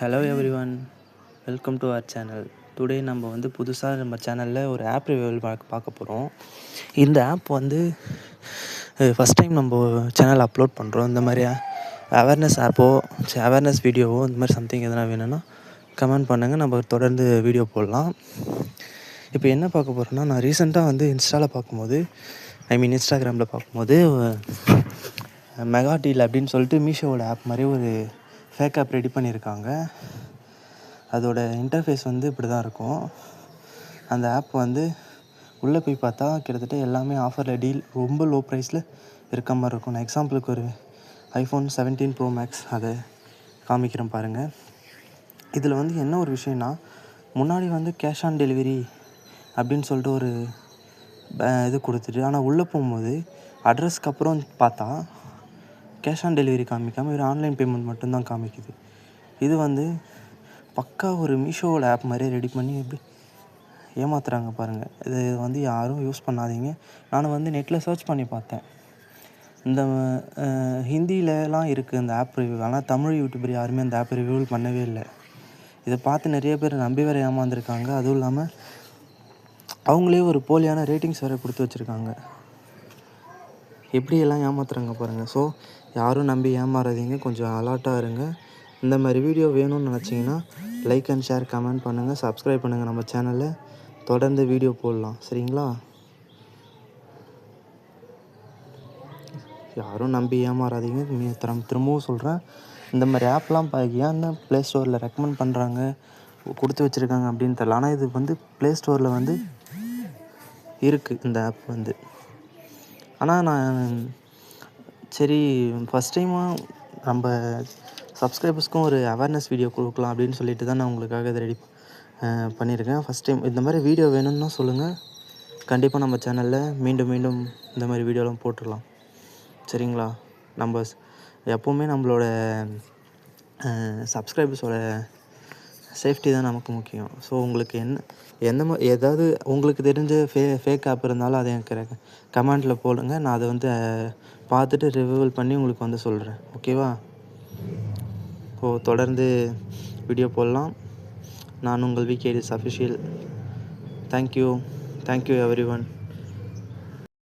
Hello everyone, welcome to our channel. Today நம்ம புதுசாக நம்ம சேனலில் ஒரு ஆப் ரிவ்யூவல் பார்க்க போகிறோம். இந்த ஆப் ஃபஸ்ட் டைம் நம்ம சேனல் அப்லோட் பண்ணுறோம். இந்த மாதிரி அவேர்னஸ் ஆப்போ அவேர்னஸ் வீடியோவோ இந்த மாதிரி சம்திங் எதனா வேணும்னா கமெண்ட் பண்ணுங்கள், நம்ம தொடர்ந்து வீடியோ போடலாம். இப்போ என்ன பார்க்க போகிறோன்னா, நான் ரீசெண்டாக இன்ஸ்டாகிராமில் பார்க்கும்போது மெகா டீல் அப்படின்னு சொல்லிட்டு மீஷோவோட ஆப் மாதிரி ஒரு ஃபேக் ஆப் ரெடி பண்ணியிருக்காங்க. அதோட இன்டர்ஃபேஸ் இப்படி தான் இருக்கும். அந்த ஆப் உள்ளே போய் பார்த்தா கிட்டத்தட்ட எல்லாமே ஆஃபரில் டீல் ரொம்ப லோ ப்ரைஸில் இருக்க மாதிரி இருக்கும். நான் எக்ஸாம்பிளுக்கு ஒரு iPhone 17 Pro Max அதை காமிக்கிறேன் பாருங்கள். இதில் என்ன ஒரு விஷயம்னா, முன்னாடி கேஷ் ஆன் டெலிவரி அப்படின்னு சொல்லிட்டு ஒரு இது கொடுத்துட்டு, ஆனால் உள்ளே போகும்போது அட்ரஸ்க்கு அப்புறம் பார்த்தா கேஷ் ஆன் டெலிவரி காமிக்காமல் ஒரு ஆன்லைன் பேமெண்ட் மட்டும்தான் காமிக்குது. இது பக்கா ஒரு மீஷோவோட ஆப் மாதிரியே ரெடி பண்ணி எப்படி ஏமாத்துறாங்க பாருங்கள். இது யாரும் யூஸ் பண்ணாதீங்க. நான் நெட்டில் சர்ச் பண்ணி பார்த்தேன். இந்த ஹிந்திலலாம் இருக்குது இந்த ஆப் ரிவ்யூ. ஆனால் தமிழ் யூடியூபர் யாருமே அந்த ஆப் ரிவ்யூ பண்ணவே இல்லை. இதை பார்த்து நிறைய பேர் நம்பி வேறு ஏமாந்துருக்காங்க. அதுவும் இல்லாமல் அவங்களே ஒரு போலியான ரேட்டிங்ஸ் வேறு கொடுத்து வச்சுருக்காங்க. எப்படியெல்லாம் ஏமாத்துறாங்க பாருங்கள். ஸோ யாரும் நம்பி ஏமாறாதீங்க, கொஞ்சம் அலர்ட்டாக இருங்க. இந்த மாதிரி வீடியோ வேணும்னு நினச்சிங்கன்னா லைக் அண்ட் ஷேர் கமெண்ட் பண்ணுங்கள், சப்ஸ்கிரைப் பண்ணுங்கள். நம்ம சேனலில் தொடர்ந்து வீடியோ போடலாம், சரிங்களா? யாரும் நம்பி ஏமாறாதீங்க. திரும்பவும் சொல்கிறேன், இந்த மாதிரி ஆப்லாம் ஏன் ப்ளே ஸ்டோரில் ரெக்கமெண்ட் பண்ணுறாங்க, கொடுத்து வச்சுருக்காங்க அப்படின்னு தெரியல. ஆனால் இது ப்ளே ஸ்டோரில் இருக்குது இந்த ஆப் ஆனால் நான் சரி ஃபஸ்ட் டைமாக நம்ம சப்ஸ்கிரைபர்ஸ்க்கும் ஒரு அவேர்னஸ் வீடியோ கொடுக்கலாம் அப்படின்னு சொல்லிட்டு தான் நான் உங்களுக்காக இதை ரெடி பண்ணியிருக்கேன். ஃபஸ்ட் டைம் இந்த மாதிரி வீடியோ வேணும்னா சொல்லுங்கள், கண்டிப்பாக நம்ம சேனலில் மீண்டும் மீண்டும் இந்த மாதிரி வீடியோலாம் போட்டுடலாம், சரிங்களா? நம்ம எப்போவுமே நம்மளோட சப்ஸ்கிரைபர்ஸோட சேஃப்டி தான் நமக்கு முக்கியம். ஸோ உங்களுக்கு ஏதாவது உங்களுக்கு தெரிஞ்ச ஃபேக் ஆப் இருந்தாலும் அதை எனக்கு கமெண்ட்டில் போடுங்க. நான் அதை பார்த்துட்டு ரிவ்யூவல் பண்ணி உங்களுக்கு சொல்கிறேன், ஓகேவா? தொடர்ந்து வீடியோ போடலாம். நான் உங்கள் VKDS அஃபிஷியல். Thank you everyone.